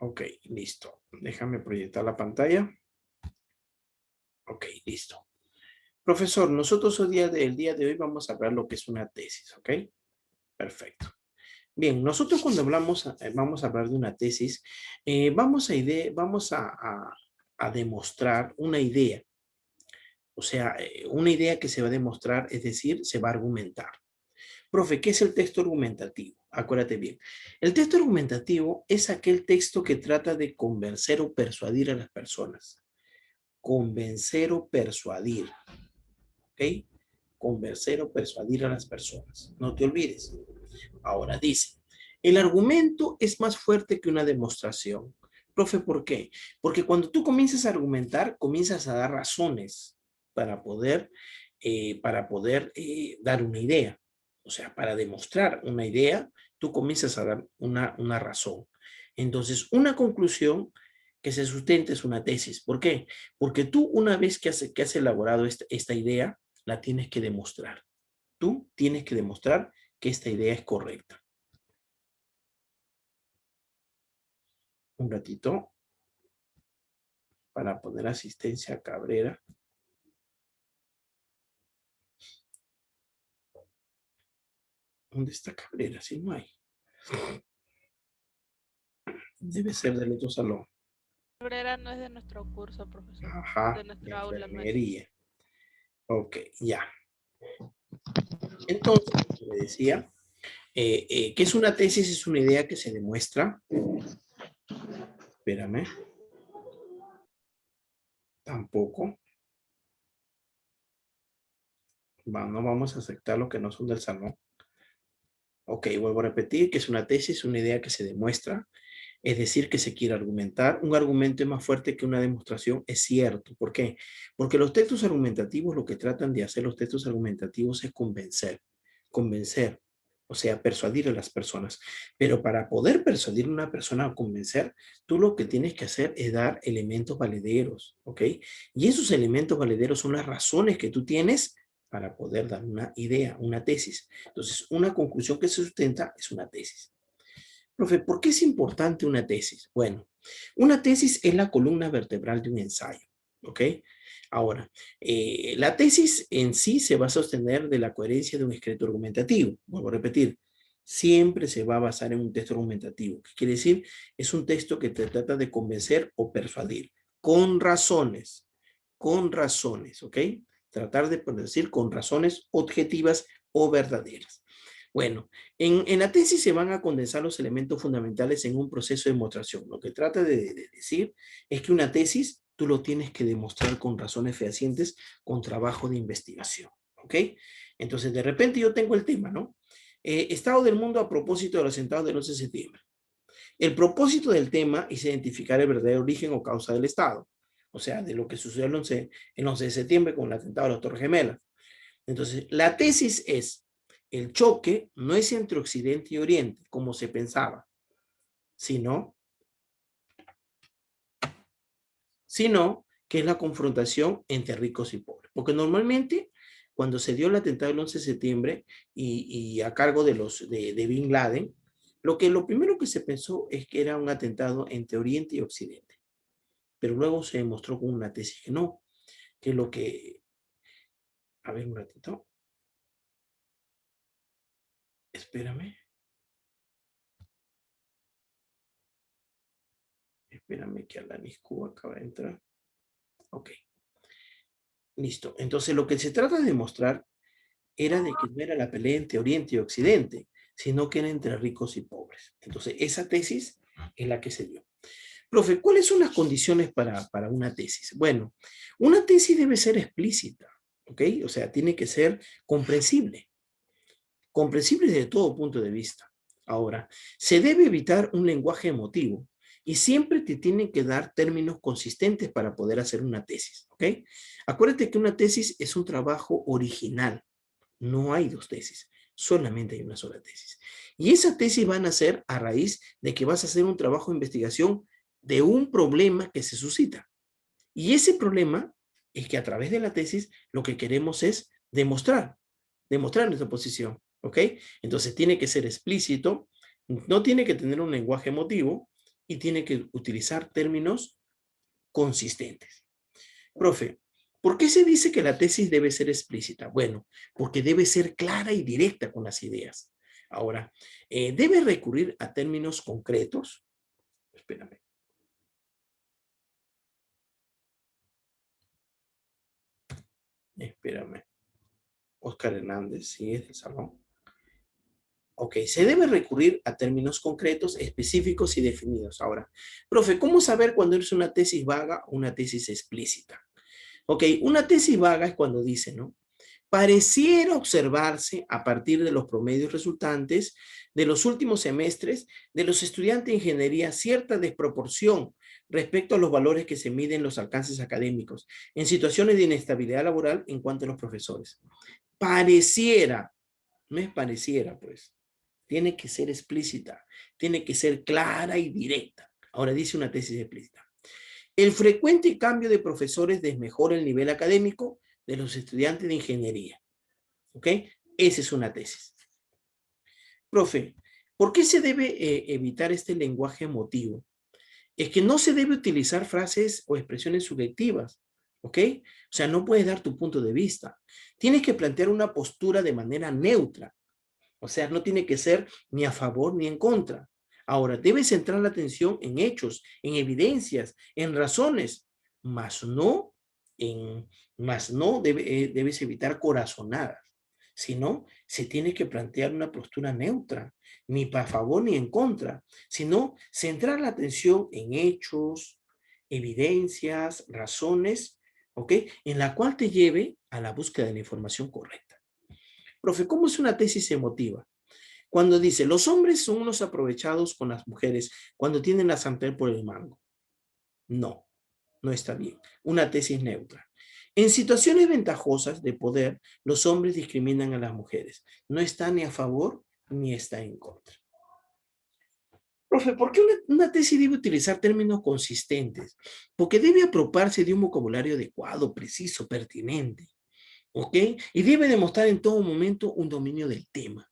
Ok, listo. Déjame proyectar la pantalla. Ok, listo. Profesor, nosotros el día de hoy vamos a ver lo que es una tesis, ¿ok? Perfecto. Bien, nosotros cuando vamos a hablar de una tesis, vamos a demostrar una idea. O sea, una idea que se va a demostrar, es decir, se va a argumentar. Profe, ¿qué es el texto argumentativo? Acuérdate bien. El texto argumentativo es aquel texto que trata de convencer o persuadir a las personas. Convencer o persuadir. ¿Ok? Convencer o persuadir a las personas. No te olvides. Ahora dice, el argumento es más fuerte que una demostración. Profe, ¿por qué? Porque cuando tú comienzas a argumentar, comienzas a dar razones para poder dar una idea. O sea, para demostrar una idea, tú comienzas a dar una razón. Entonces, una conclusión que se sustente es una tesis. ¿Por qué? Porque tú una vez que has elaborado esta idea, la tienes que demostrar. Tú tienes que demostrar que esta idea es correcta. Un ratito para poner asistencia a Cabrera. ¿Dónde está Cabrera? Si no hay. Debe ser del otro salón. Cabrera no es de nuestro curso, profesor. De Ajá, de nuestra aula no es. enfermería. Ok, ya. Entonces, me decía, ¿qué es una tesis? Es una idea que se demuestra. Espérame. Tampoco. No vamos a aceptar lo que no son del salón. Ok, vuelvo a repetir que es una tesis, una idea que se demuestra. Es decir, que se quiere argumentar. Un argumento es más fuerte que una demostración, es cierto. ¿Por qué? Porque los textos argumentativos, lo que tratan de hacer los textos argumentativos es convencer, o sea, persuadir a las personas. Pero para poder persuadir a una persona o convencer, tú lo que tienes que hacer es dar elementos valederos, ¿ok? Y esos elementos valederos son las razones que tú tienes para poder dar una idea, una tesis. Entonces, una conclusión que se sustenta es una tesis. Profe, ¿por qué es importante una tesis? Bueno, una tesis es la columna vertebral de un ensayo, ¿ok? Ahora, la tesis en sí se va a sostener de la coherencia de un escrito argumentativo. Vuelvo a repetir, siempre se va a basar en un texto argumentativo. ¿Qué quiere decir? Es un texto que te trata de convencer o persuadir con razones, ¿ok? Tratar de decir con razones objetivas o verdaderas. Bueno, en la tesis se van a condensar los elementos fundamentales en un proceso de demostración. Lo que trata de decir es que una tesis tú lo tienes que demostrar con razones fehacientes, con trabajo de investigación. ¿Ok? Entonces, de repente yo tengo el tema, ¿no? Estado del mundo a propósito de los atentados del 11 de septiembre. El propósito del tema es identificar el verdadero origen o causa del Estado. O sea, de lo que sucedió el 11 de septiembre con el atentado de las Torres Gemelas. Entonces, la tesis es, el choque no es entre Occidente y Oriente, como se pensaba, sino, sino que es la confrontación entre ricos y pobres. Porque normalmente, cuando se dio el atentado del 11 de septiembre y a cargo de Bin Laden, lo primero que se pensó es que era un atentado entre Oriente y Occidente. Pero luego se demostró con una tesis que no, que lo que... A ver un ratito. Espérame. Espérame que Alanis Cuba acaba de entrar. Ok. Listo. Entonces, lo que se trata de demostrar era de que no era la pelea entre Oriente y Occidente, sino que era entre ricos y pobres. Entonces, esa tesis es la que se dio. Profe, ¿cuáles son las condiciones para una tesis? Bueno, una tesis debe ser explícita, ¿ok? O sea, tiene que ser comprensible desde todo punto de vista. Ahora, se debe evitar un lenguaje emotivo y siempre te tienen que dar términos consistentes para poder hacer una tesis, ¿ok? Acuérdate que una tesis es un trabajo original, no hay dos tesis, solamente hay una sola tesis. Y esa tesis van a ser a raíz de que vas a hacer un trabajo de investigación de un problema que se suscita. Y ese problema es que a través de la tesis lo que queremos es demostrar nuestra posición, ¿ok? Entonces tiene que ser explícito, no tiene que tener un lenguaje emotivo, y tiene que utilizar términos consistentes. Profe, ¿por qué se dice que la tesis debe ser explícita? Bueno, porque debe ser clara y directa con las ideas. Ahora, debe recurrir a términos concretos. Espérame. Espérame. Oscar Hernández, sí, es del salón. Ok, se debe recurrir a términos concretos, específicos y definidos. Ahora, profe, ¿cómo saber cuando es una tesis vaga o una tesis explícita? Ok, una tesis vaga es cuando dice, ¿no? Pareciera observarse a partir de los promedios resultantes de los últimos semestres de los estudiantes de ingeniería cierta desproporción respecto a los valores que se miden los alcances académicos en situaciones de inestabilidad laboral en cuanto a los profesores. Pareciera, no es pareciera, pues. Tiene que ser explícita, tiene que ser clara y directa. Ahora dice una tesis explícita. El frecuente cambio de profesores desmejora el nivel académico de los estudiantes de ingeniería. ¿Ok? Esa es una tesis. Profe, ¿por qué se debe evitar este lenguaje emotivo? Es que no se debe utilizar frases o expresiones subjetivas. ¿Ok? O sea, no puedes dar tu punto de vista. Tienes que plantear una postura de manera neutra. O sea, no tiene que ser ni a favor ni en contra. Ahora, debes centrar la atención en hechos, en evidencias, en razones, más no, debes evitar corazonadas. Si no, se tiene que plantear una postura neutra, ni para favor ni en contra, sino centrar la atención en hechos, evidencias, razones, ¿ok? En la cual te lleve a la búsqueda de la información correcta. Profe, ¿cómo es una tesis emotiva? Cuando dice, los hombres son unos aprovechados con las mujeres cuando tienen la sartén por el mango. No, no está bien. Una tesis neutra. En situaciones ventajosas de poder, los hombres discriminan a las mujeres. No está ni a favor ni está en contra. Profe, ¿por qué una tesis debe utilizar términos consistentes? Porque debe apropiarse de un vocabulario adecuado, preciso, pertinente. ¿Ok? Y debe demostrar en todo momento un dominio del tema.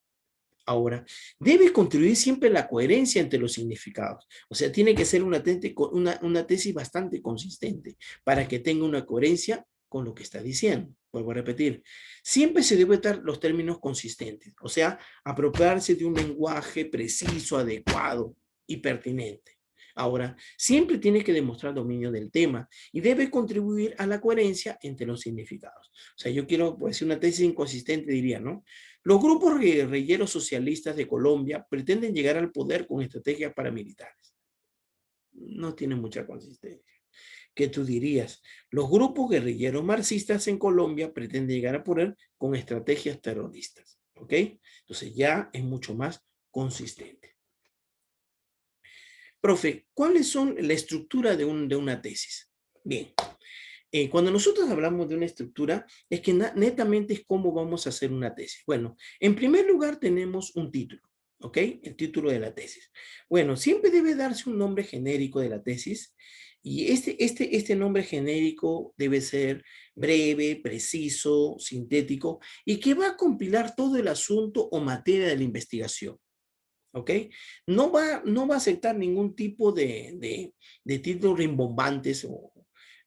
Ahora, debe contribuir siempre la coherencia entre los significados. O sea, tiene que ser una tesis bastante consistente para que tenga una coherencia con lo que está diciendo. Vuelvo a repetir, siempre se debe dar los términos consistentes, o sea, apropiarse de un lenguaje preciso, adecuado y pertinente. Ahora, siempre tiene que demostrar dominio del tema y debe contribuir a la coherencia entre los significados. O sea, yo quiero, pues, una tesis inconsistente, diría, ¿no? Los grupos guerrilleros socialistas de Colombia pretenden llegar al poder con estrategias paramilitares. No tiene mucha consistencia. ¿Qué tú dirías? Los grupos guerrilleros marxistas en Colombia pretenden llegar al poder con estrategias terroristas. ¿Ok? Entonces ya es mucho más consistente. Profe, ¿cuáles son la estructura de una tesis? Bien, cuando nosotros hablamos de una estructura, es que netamente es cómo vamos a hacer una tesis. Bueno, en primer lugar tenemos un título, ¿ok? El título de la tesis. Bueno, siempre debe darse un nombre genérico de la tesis y este nombre genérico debe ser breve, preciso, sintético y que va a compilar todo el asunto o materia de la investigación. ¿Ok? No va a aceptar ningún tipo de títulos rimbombantes o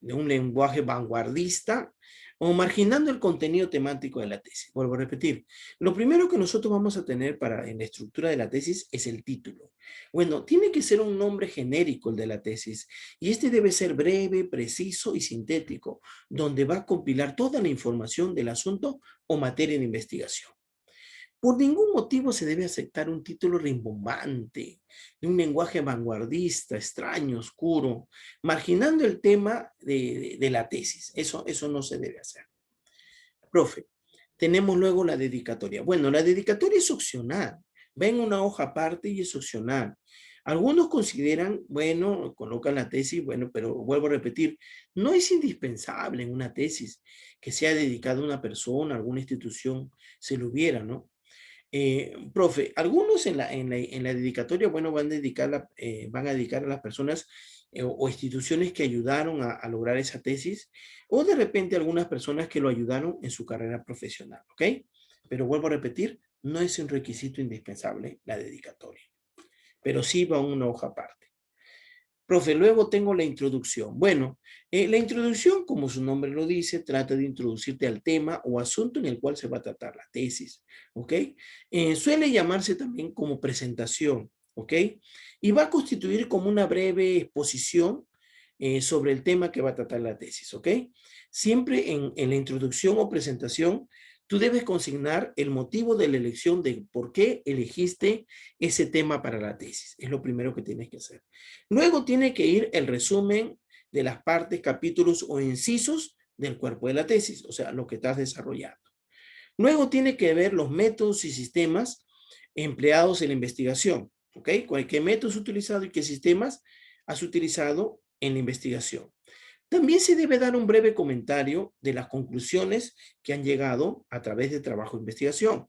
de un lenguaje vanguardista o marginando el contenido temático de la tesis. Vuelvo a repetir, lo primero que nosotros vamos a tener en la estructura de la tesis es el título. Bueno, tiene que ser un nombre genérico el de la tesis y este debe ser breve, preciso y sintético, donde va a compilar toda la información del asunto o materia de investigación. Por ningún motivo se debe aceptar un título rimbombante, de un lenguaje vanguardista, extraño, oscuro, marginando el tema de la tesis. Eso no se debe hacer. Profe, tenemos luego la dedicatoria. Bueno, la dedicatoria es opcional. Va en una hoja aparte y es opcional. Algunos consideran, bueno, colocan la tesis, bueno, pero vuelvo a repetir, no es indispensable en una tesis que sea dedicada a una persona, a alguna institución, se lo hubiera, ¿no? Profe, algunos en la dedicatoria, bueno, van a dedicar a las personas o instituciones que ayudaron a lograr esa tesis, o de repente algunas personas que lo ayudaron en su carrera profesional, ¿ok? Pero vuelvo a repetir, no es un requisito indispensable la dedicatoria, pero sí va una hoja aparte. Profe, luego tengo la introducción. Bueno, la introducción, como su nombre lo dice, trata de introducirte al tema o asunto en el cual se va a tratar la tesis, ¿ok? Suele llamarse también como presentación, ¿ok? Y va a constituir como una breve exposición sobre el tema que va a tratar la tesis, ¿ok? Siempre en la introducción o presentación, tú debes consignar el motivo de la elección de por qué elegiste ese tema para la tesis. Es lo primero que tienes que hacer. Luego tiene que ir el resumen de las partes, capítulos o incisos del cuerpo de la tesis, o sea, lo que estás desarrollando. Luego tiene que ver los métodos y sistemas empleados en la investigación, ¿ok? ¿Qué métodos has utilizado y qué sistemas has utilizado en la investigación? También se debe dar un breve comentario de las conclusiones que han llegado a través de trabajo de investigación.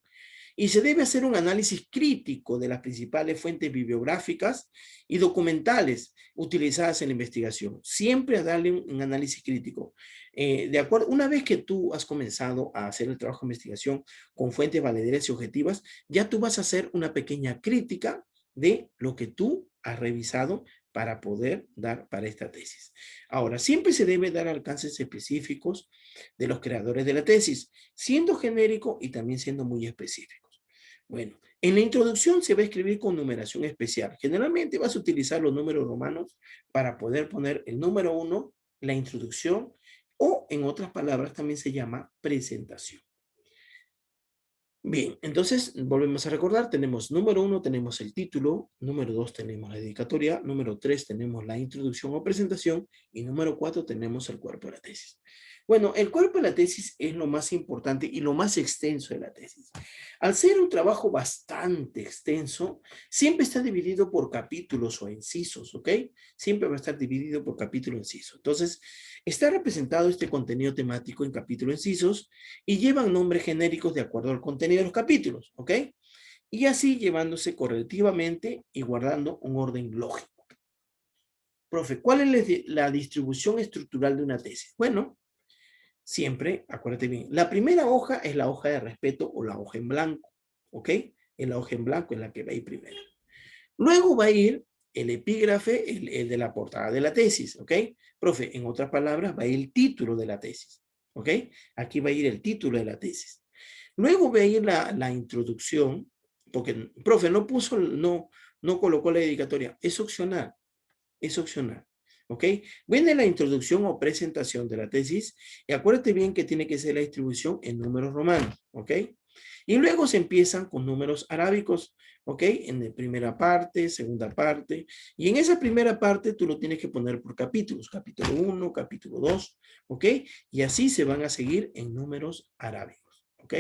Y se debe hacer un análisis crítico de las principales fuentes bibliográficas y documentales utilizadas en la investigación. Siempre a darle un análisis crítico. De acuerdo, una vez que tú has comenzado a hacer el trabajo de investigación con fuentes valederas y objetivas, ya tú vas a hacer una pequeña crítica de lo que tú has revisado para poder dar para esta tesis. Ahora, siempre se debe dar alcances específicos de los creadores de la tesis, siendo genérico y también siendo muy específico. Bueno, en la introducción se va a escribir con numeración especial. Generalmente vas a utilizar los números romanos para poder poner el número 1, la introducción, o en otras palabras también se llama presentación. Bien, entonces volvemos a recordar, tenemos número 1, tenemos el título, número 2 tenemos la dedicatoria, número 3 tenemos la introducción o presentación y número 4 tenemos el cuerpo de la tesis. Bueno, el cuerpo de la tesis es lo más importante y lo más extenso de la tesis. Al ser un trabajo bastante extenso, siempre está dividido por capítulos o incisos, ¿ok? Siempre va a estar dividido por capítulo o inciso. Entonces, está representado este contenido temático en capítulo incisos y llevan nombres genéricos de acuerdo al contenido de los capítulos, ¿ok? Y así llevándose correlativamente y guardando un orden lógico. Profe, ¿cuál es la distribución estructural de una tesis? Bueno, siempre, acuérdate bien, la primera hoja es la hoja de respeto o la hoja en blanco, ¿ok? Es la hoja en blanco en la que va a ir primero. Luego va a ir el epígrafe, el de la portada de la tesis, ¿ok? Profe, en otras palabras, va a ir el título de la tesis, ¿ok? Aquí va a ir el título de la tesis. Luego va a ir la introducción, porque, profe, no colocó la dedicatoria, es opcional, es opcional. ¿Ok? Viene la introducción o presentación de la tesis y acuérdate bien que tiene que ser la distribución en números romanos. ¿Ok? Y luego se empiezan con números arábicos. ¿Ok? En la primera parte, segunda parte. Y en esa primera parte tú lo tienes que poner por capítulos. Capítulo 1, capítulo 2. ¿Ok? Y así se van a seguir en números arábicos. ¿Ok?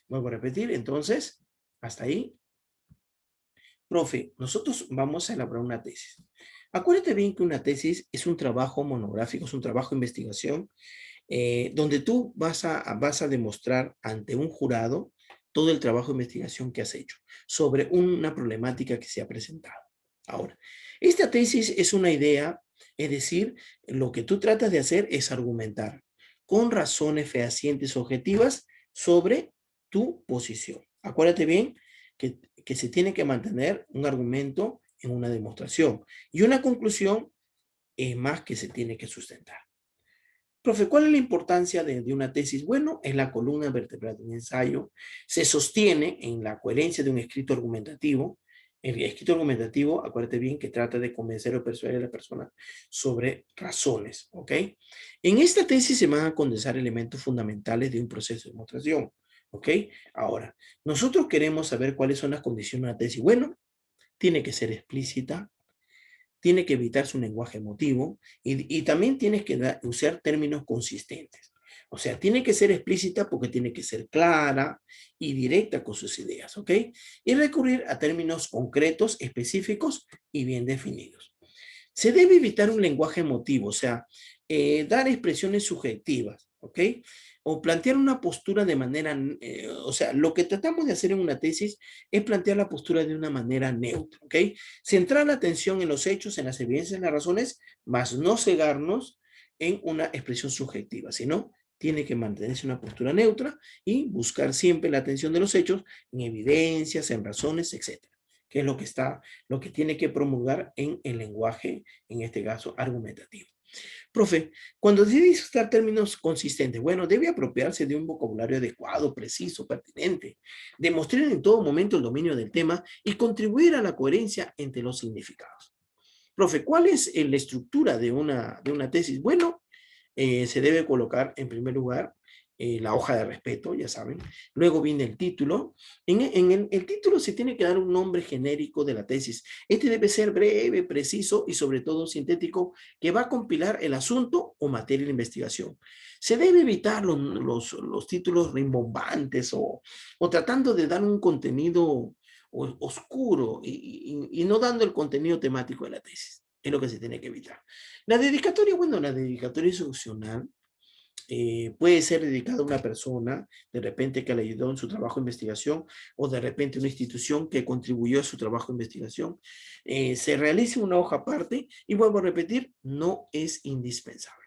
Vuelvo a repetir. Entonces, hasta ahí. Profe, nosotros vamos a elaborar una tesis. Acuérdate bien que una tesis es un trabajo monográfico, es un trabajo de investigación, donde tú vas a demostrar ante un jurado todo el trabajo de investigación que has hecho sobre una problemática que se ha presentado. Ahora, esta tesis es una idea, es decir, lo que tú tratas de hacer es argumentar con razones fehacientes objetivas sobre tu posición. Acuérdate bien que se tiene que mantener un argumento en una demostración y una conclusión es más que se tiene que sustentar. Profe, ¿cuál es la importancia de una tesis? Bueno, es la columna vertebral de un ensayo. Se sostiene en la coherencia de un escrito argumentativo. El escrito argumentativo, acuérdate bien, que trata de convencer o persuadir a la persona sobre razones, ¿ok? En esta tesis se van a condensar elementos fundamentales de un proceso de demostración, ¿ok? Ahora, nosotros queremos saber cuáles son las condiciones de una tesis. Bueno, tiene que ser explícita, tiene que evitar su lenguaje emotivo y también tienes que usar términos consistentes. O sea, tiene que ser explícita porque tiene que ser clara y directa con sus ideas, ¿ok? Y recurrir a términos concretos, específicos y bien definidos. Se debe evitar un lenguaje emotivo, o sea, dar expresiones subjetivas, ¿ok? O plantear una postura de manera, o sea, lo que tratamos de hacer en una tesis es plantear la postura de una manera neutra, ¿ok? Centrar la atención en los hechos, en las evidencias, en las razones, más no cegarnos en una expresión subjetiva, sino tiene que mantenerse una postura neutra y buscar siempre la atención de los hechos en evidencias, en razones, etc. que es lo que tiene que promulgar en el lenguaje, en este caso, argumentativo. Profe, cuando debe usar términos consistentes, bueno, debe apropiarse de un vocabulario adecuado, preciso, pertinente, demostrar en todo momento el dominio del tema y contribuir a la coherencia entre los significados. Profe, ¿cuál es la estructura de una tesis? Bueno, se debe colocar en primer lugar la hoja de respeto, ya saben. Luego viene el título. En el título se tiene que dar un nombre genérico de la tesis. Este debe ser breve, preciso y sobre todo sintético, que va a compilar el asunto o materia de investigación. Se debe evitar los títulos rimbombantes o tratando de dar un contenido oscuro y no dando el contenido temático de la tesis. Es lo que se tiene que evitar. La dedicatoria, bueno, la dedicatoria es opcional. Puede ser dedicada a una persona, de repente que le ayudó en su trabajo de investigación, o de repente una institución que contribuyó a su trabajo de investigación. Se realiza una hoja aparte y vuelvo a repetir, no es indispensable.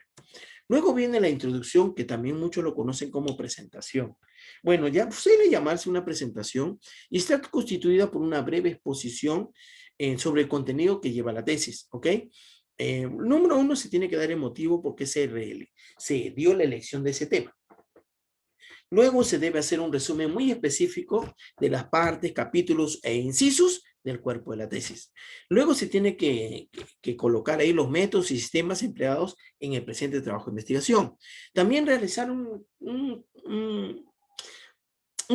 Luego viene la introducción, que también muchos lo conocen como presentación. Bueno, ya suele llamarse una presentación y está constituida por una breve exposición sobre el contenido que lleva la tesis, ¿ok? Número uno, se tiene que dar el motivo por qué se dio la elección de ese tema. Luego se debe hacer un resumen muy específico de las partes, capítulos e incisos del cuerpo de la tesis. Luego se tiene que colocar ahí los métodos y sistemas empleados en el presente trabajo de investigación. También realizar un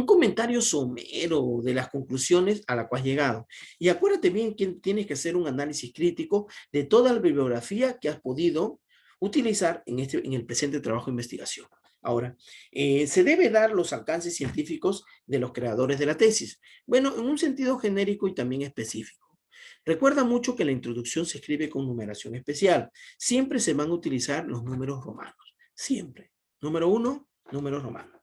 comentario somero de las conclusiones a la cual has llegado. Y acuérdate bien que tienes que hacer un análisis crítico de toda la bibliografía que has podido utilizar en el presente trabajo de investigación. Ahora, se debe dar los alcances científicos de los creadores de la tesis. Bueno, en un sentido genérico y también específico. Recuerda mucho que la introducción se escribe con numeración especial. Siempre se van a utilizar los números romanos. Siempre. Número uno, números romanos.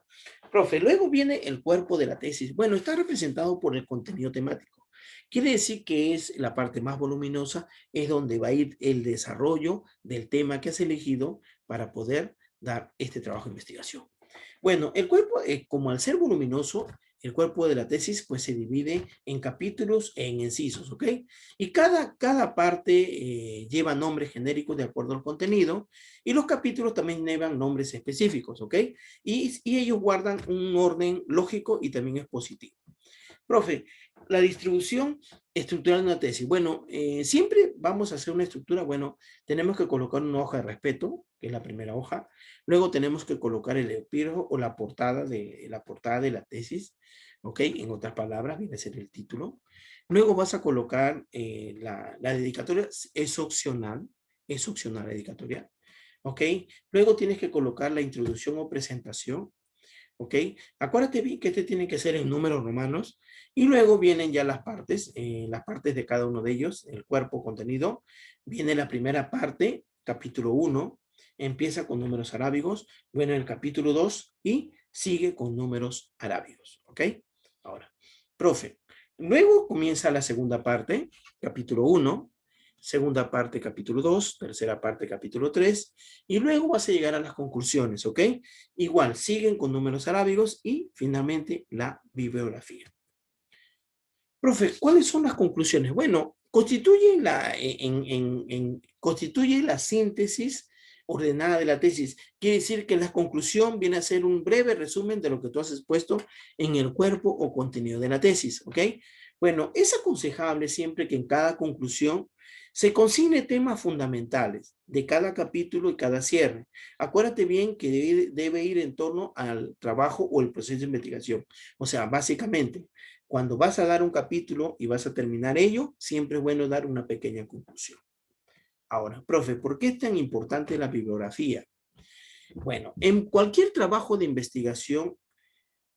Profe, luego viene el cuerpo de la tesis. Bueno, está representado por el contenido temático. Quiere decir que es la parte más voluminosa, es donde va a ir el desarrollo del tema que has elegido para poder dar este trabajo de investigación. Bueno, el cuerpo, como al ser voluminoso, el cuerpo de la tesis pues se divide en capítulos e en incisos, ¿ok? Y cada parte lleva nombres genéricos de acuerdo al contenido y los capítulos también llevan nombres específicos, ¿ok? Y ellos guardan un orden lógico y también expositivo. Profe, la distribución estructural de una tesis. Bueno, siempre vamos a hacer una estructura. Bueno, tenemos que colocar una hoja de respeto, que es la primera hoja. Luego tenemos que colocar el epígrafe o la portada de la tesis. ¿Ok? En otras palabras, viene a ser el título. Luego vas a colocar la dedicatoria. Es opcional la dedicatoria. ¿Ok? Luego tienes que colocar la introducción o presentación. ¿Ok? Acuérdate bien que este tiene que ser en números romanos y luego vienen ya las partes de cada uno de ellos, el cuerpo, contenido. Viene la primera parte, capítulo 1, empieza con números arábigos, viene el capítulo 2 y sigue con números arábigos. ¿Ok? Ahora, profe, luego comienza la segunda parte, capítulo 1, segunda parte, capítulo 2, tercera parte, capítulo 3, y luego vas a llegar a las conclusiones, ¿ok? Igual, siguen con números arábigos y finalmente la bibliografía. Profe, ¿cuáles son las conclusiones? Bueno, constituye la síntesis ordenada de la tesis. Quiere decir que la conclusión viene a ser un breve resumen de lo que tú has expuesto en el cuerpo o contenido de la tesis, ¿ok? Bueno, es aconsejable siempre que en cada conclusión se consigne temas fundamentales de cada capítulo y cada cierre. Acuérdate bien que debe ir en torno al trabajo o el proceso de investigación. O sea, básicamente, cuando vas a dar un capítulo y vas a terminar ello, siempre es bueno dar una pequeña conclusión. Ahora, profe, ¿por qué es tan importante la bibliografía? Bueno, en cualquier trabajo de investigación,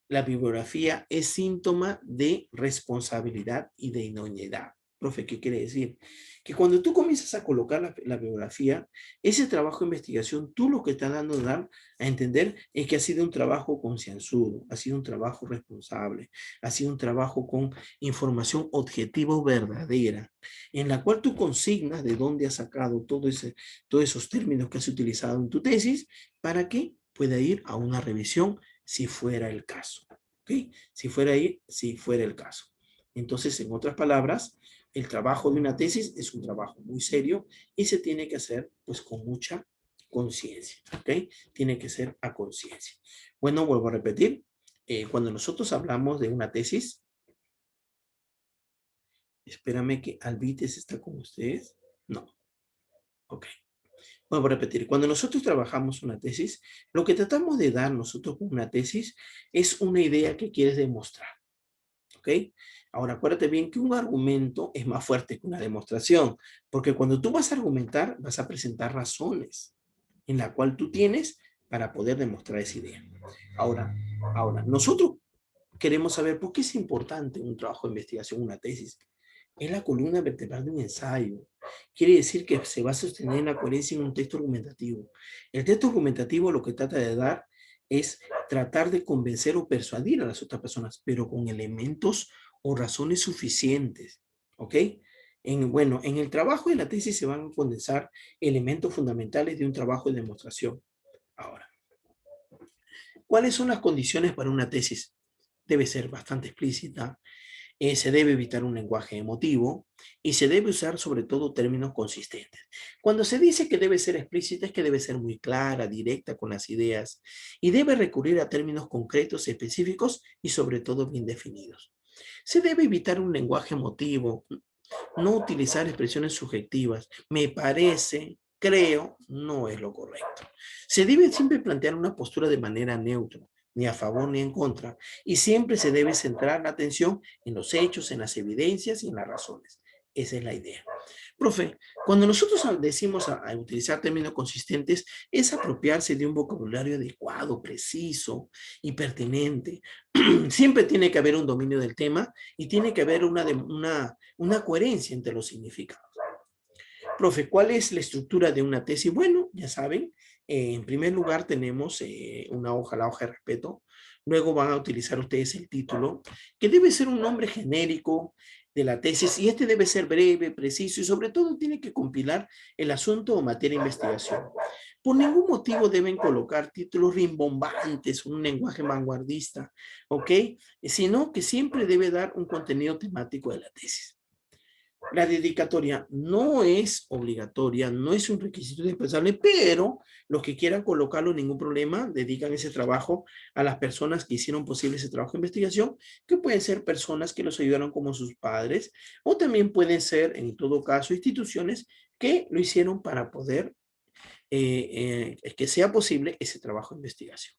la bibliografía es síntoma de responsabilidad y de idoneidad. Profe, ¿qué quiere decir? Que cuando tú comienzas a colocar la bibliografía, ese trabajo de investigación, tú lo que estás dando a entender es que ha sido un trabajo concienzudo, ha sido un trabajo responsable, ha sido un trabajo con información objetiva o verdadera, en la cual tú consignas de dónde has sacado todos esos términos que has utilizado en tu tesis para que pueda ir a una revisión si fuera el caso. ¿Ok? Si fuera el caso. Entonces, en otras palabras, el trabajo de una tesis es un trabajo muy serio y se tiene que hacer pues con mucha conciencia, ¿ok? Tiene que ser a conciencia. Bueno, vuelvo a repetir, cuando nosotros hablamos de una tesis, espérame que Alvites está con ustedes. No, ok. Vuelvo a repetir, cuando nosotros trabajamos una tesis, lo que tratamos de dar nosotros con una tesis es una idea que quieres demostrar. ¿Ok? Ahora, acuérdate bien que un argumento es más fuerte que una demostración, porque cuando tú vas a argumentar, vas a presentar razones en la cual tú tienes para poder demostrar esa idea. Ahora, nosotros queremos saber por qué es importante un trabajo de investigación, una tesis. Es la columna vertebral de un ensayo. Quiere decir que se va a sostener en la coherencia en un texto argumentativo. El texto argumentativo lo que trata de dar es tratar de convencer o persuadir a las otras personas, pero con elementos o razones suficientes. ¿Ok? Bueno, en el trabajo de la tesis se van a condensar elementos fundamentales de un trabajo de demostración. Ahora, ¿cuáles son las condiciones para una tesis? Debe ser bastante explícita, se debe evitar un lenguaje emotivo y se debe usar sobre todo términos consistentes. Cuando se dice que debe ser explícita es que debe ser muy clara, directa con las ideas y debe recurrir a términos concretos, específicos y sobre todo bien definidos. Se debe evitar un lenguaje emotivo, no utilizar expresiones subjetivas. Me parece, creo, no es lo correcto. Se debe siempre plantear una postura de manera neutra, ni a favor ni en contra, y siempre se debe centrar la atención en los hechos, en las evidencias y en las razones. Esa es la idea. Profe, cuando nosotros decimos a utilizar términos consistentes, es apropiarse de un vocabulario adecuado, preciso y pertinente. Siempre tiene que haber un dominio del tema y tiene que haber una coherencia entre los significados. Profe, ¿cuál es la estructura de una tesis? Bueno, ya saben, en primer lugar tenemos una hoja, la hoja de respeto. Luego van a utilizar ustedes el título, que debe ser un nombre genérico de la tesis y este debe ser breve, preciso y sobre todo tiene que compilar el asunto o materia de investigación. Por ningún motivo deben colocar títulos rimbombantes, un lenguaje vanguardista, ¿ok? Sino que siempre debe dar un contenido temático de la tesis. La dedicatoria no es obligatoria, no es un requisito indispensable, pero los que quieran colocarlo, ningún problema, dedican ese trabajo a las personas que hicieron posible ese trabajo de investigación, que pueden ser personas que los ayudaron como sus padres, o también pueden ser, en todo caso, instituciones que lo hicieron para poder que sea posible ese trabajo de investigación.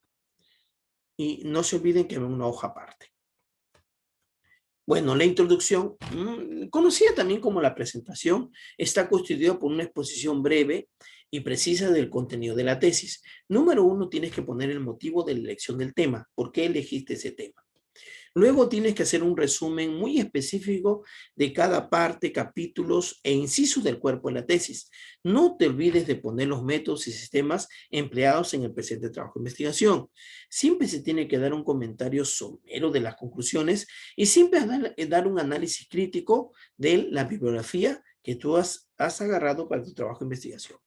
Y no se olviden que hay una hoja aparte. Bueno, la introducción, conocida también como la presentación, está constituida por una exposición breve y precisa del contenido de la tesis. Número 1, tienes que poner el motivo de la elección del tema. ¿Por qué elegiste ese tema? Luego tienes que hacer un resumen muy específico de cada parte, capítulos e incisos del cuerpo de la tesis. No te olvides de poner los métodos y sistemas empleados en el presente trabajo de investigación. Siempre se tiene que dar un comentario somero de las conclusiones y siempre dar un análisis crítico de la bibliografía que tú has agarrado para tu trabajo de investigación.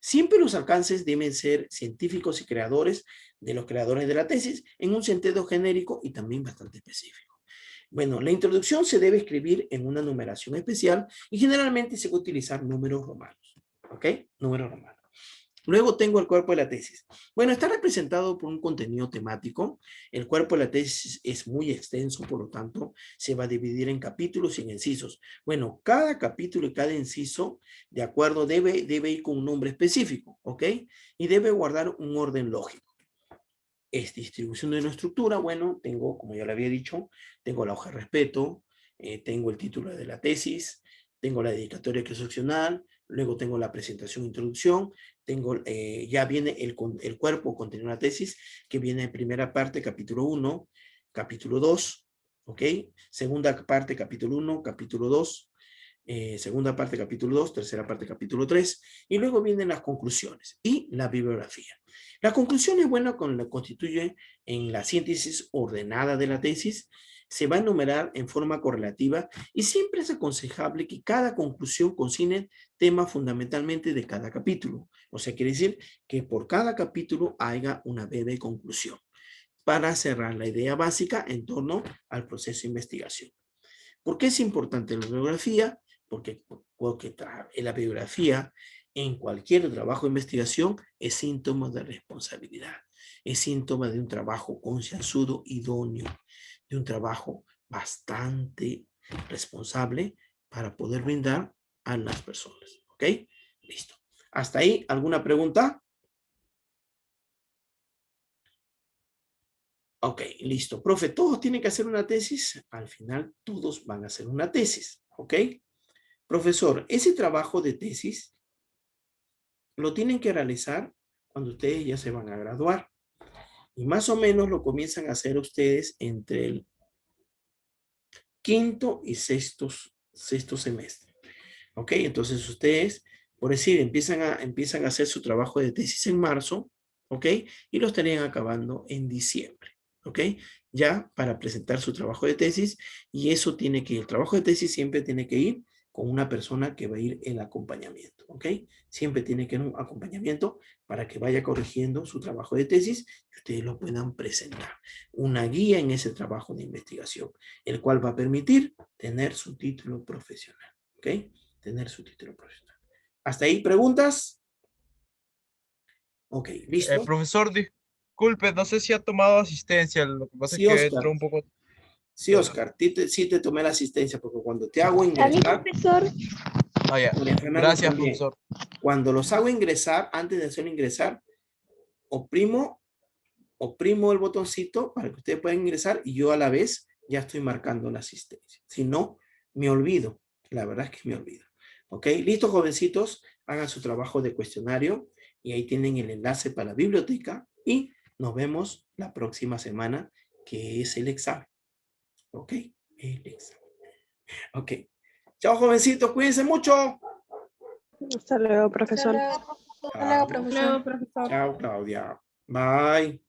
Siempre los alcances deben ser científicos y creadores de los creadores de la tesis en un sentido genérico y también bastante específico. Bueno, la introducción se debe escribir en una numeración especial y generalmente se va a utilizar números romanos. ¿Ok? Números romanos. Luego tengo el cuerpo de la tesis. Bueno, está representado por un contenido temático. El cuerpo de la tesis es muy extenso, por lo tanto, se va a dividir en capítulos y en incisos. Bueno, cada capítulo y cada inciso, de acuerdo, debe ir con un nombre específico, ¿ok? Y debe guardar un orden lógico. Es distribución de una estructura. Bueno, tengo, como ya le había dicho, tengo la hoja de respeto, tengo el título de la tesis, tengo la dedicatoria que es opcional, luego tengo la presentación, introducción, tengo, ya viene el cuerpo contenido de la tesis, que viene en primera parte, capítulo 1, capítulo 2, ¿ok? Segunda parte, capítulo 1, capítulo 2, segunda parte, capítulo 2, tercera parte, capítulo 3, y luego vienen las conclusiones y la bibliografía. La conclusión es buena con la constituye en la síntesis ordenada de la tesis, se va a enumerar en forma correlativa y siempre es aconsejable que cada conclusión consigne temas fundamentalmente de cada capítulo. O sea, quiere decir que por cada capítulo haya una breve conclusión para cerrar la idea básica en torno al proceso de investigación. ¿Por qué es importante la bibliografía? Porque la bibliografía en cualquier trabajo de investigación es síntoma de responsabilidad, es síntoma de un trabajo concienzudo, idóneo, de un trabajo bastante responsable para poder brindar a las personas. ¿Ok? Listo. ¿Hasta ahí alguna pregunta? Ok, listo. Profe, ¿todos tienen que hacer una tesis? Al final, todos van a hacer una tesis. ¿Ok? Profesor, ese trabajo de tesis lo tienen que realizar cuando ustedes ya se van a graduar. Y más o menos lo comienzan a hacer ustedes entre el quinto y sexto semestre. ¿Ok? Entonces ustedes, por decir, empiezan a hacer su trabajo de tesis en marzo, ¿ok? Y lo estarían acabando en diciembre, ¿ok? Ya para presentar su trabajo de tesis, y eso tiene que ir, el trabajo de tesis siempre tiene que ir con una persona que va a ir en acompañamiento, ¿ok? Siempre tiene que ir un acompañamiento para que vaya corrigiendo su trabajo de tesis y ustedes lo puedan presentar. Una guía en ese trabajo de investigación, el cual va a permitir tener su título profesional, ¿ok? Tener su título profesional. ¿Hasta ahí preguntas? Ok, ¿listo? Profesor, disculpe, no sé si ha tomado asistencia. Lo que pasa es Sí, que Oscar. entró un poco. Sí, Oscar, sí te tomé la asistencia porque cuando te hago ingresar, profesor. Ah, ya. María Fernanda Gracias, también, profesor. cuando los hago ingresar, antes de hacer ingresar, oprimo el botoncito para que ustedes puedan ingresar y yo a la vez ya estoy marcando la asistencia. Si no, me olvido. La verdad es que me olvido. ¿Ok? Listo, jovencitos. Hagan su trabajo de cuestionario y ahí tienen el enlace para la biblioteca y nos vemos la próxima semana, que es el examen. ¿Ok? El examen. Ok. Chao, jovencitos. Cuídense mucho. Hasta luego, profesor. Hasta luego, profesor. Chao, Claudia. Bye.